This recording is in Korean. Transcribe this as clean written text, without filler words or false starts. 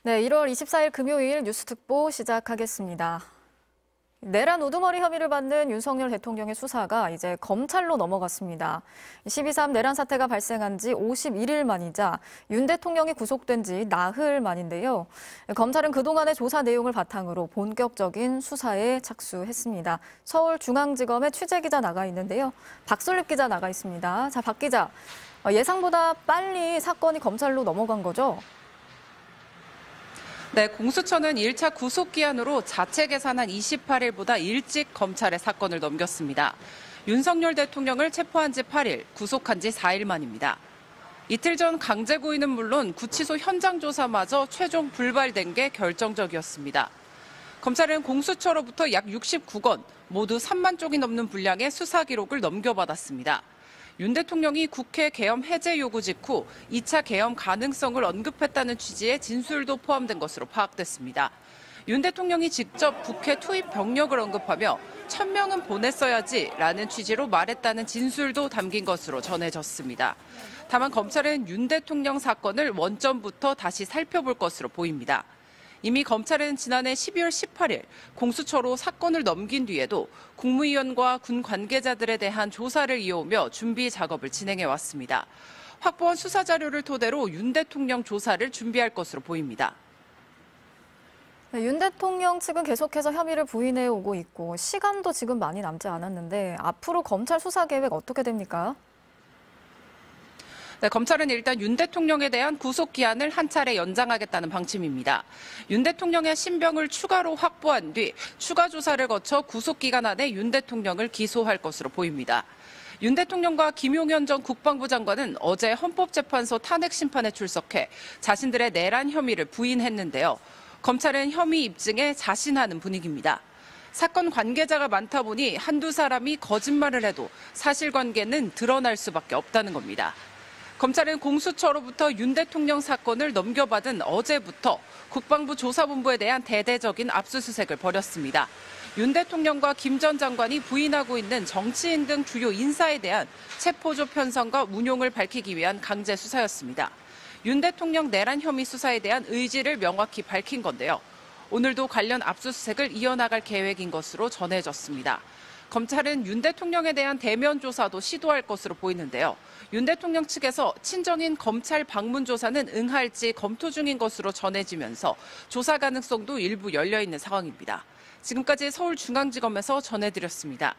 네, 1월 24일 금요일 뉴스특보 시작하겠습니다. 내란 우두머리 혐의를 받는 윤석열 대통령의 수사가 이제 검찰로 넘어갔습니다. 12.3 내란 사태가 발생한 지 51일 만이자 윤 대통령이 구속된 지 나흘 만인데요. 검찰은 그동안의 조사 내용을 바탕으로 본격적인 수사에 착수했습니다. 서울중앙지검에 취재기자 나가 있는데요. 박솔립 기자 나가 있습니다. 자, 박 기자, 예상보다 빨리 사건이 검찰로 넘어간 거죠? 네, 공수처는 1차 구속기한으로 자체 계산한 28일보다 일찍 검찰에 사건을 넘겼습니다. 윤석열 대통령을 체포한 지 8일, 구속한 지 4일 만입니다. 이틀 전 강제구인은 물론 구치소 현장 조사마저 최종 불발된 게 결정적이었습니다. 검찰은 공수처로부터 약 69건, 모두 3만 쪽이 넘는 분량의 수사 기록을 넘겨받았습니다. 윤 대통령이 국회 계엄 해제 요구 직후 2차 계엄 가능성을 언급했다는 취지의 진술도 포함된 것으로 파악됐습니다. 윤 대통령이 직접 국회 투입 병력을 언급하며 1,000명은 보냈어야지라는 취지로 말했다는 진술도 담긴 것으로 전해졌습니다. 다만 검찰은 윤 대통령 사건을 원점부터 다시 살펴볼 것으로 보입니다. 이미 검찰은 지난해 12월 18일 공수처로 사건을 넘긴 뒤에도 국무위원과 군 관계자들에 대한 조사를 이어오며 준비 작업을 진행해 왔습니다. 확보한 수사 자료를 토대로 윤 대통령 조사를 준비할 것으로 보입니다. 네, 윤 대통령 측은 계속해서 혐의를 부인해 오고 있고 시간도 지금 많이 남지 않았는데 앞으로 검찰 수사 계획 어떻게 됩니까? 네, 검찰은 일단 윤 대통령에 대한 구속기한을 한 차례 연장하겠다는 방침입니다. 윤 대통령의 신병을 추가로 확보한 뒤 추가 조사를 거쳐 구속기간 안에 윤 대통령을 기소할 것으로 보입니다. 윤 대통령과 김용현 전 국방부 장관은 어제 헌법재판소 탄핵 심판에 출석해 자신들의 내란 혐의를 부인했는데요. 검찰은 혐의 입증에 자신하는 분위기입니다. 사건 관계자가 많다 보니 한두 사람이 거짓말을 해도 사실관계는 드러날 수밖에 없다는 겁니다. 검찰은 공수처로부터 윤 대통령 사건을 넘겨받은 어제부터 국방부 조사본부에 대한 대대적인 압수수색을 벌였습니다. 윤 대통령과 김 전 장관이 부인하고 있는 정치인 등 주요 인사에 대한 체포조 편성과 운용을 밝히기 위한 강제 수사였습니다. 윤 대통령 내란 혐의 수사에 대한 의지를 명확히 밝힌 건데요. 오늘도 관련 압수수색을 이어나갈 계획인 것으로 전해졌습니다. 검찰은 윤 대통령에 대한 대면 조사도 시도할 것으로 보이는데요. 윤 대통령 측에서 친정인 검찰 방문 조사는 응할지 검토 중인 것으로 전해지면서 조사 가능성도 일부 열려 있는 상황입니다. 지금까지 서울중앙지검에서 전해드렸습니다.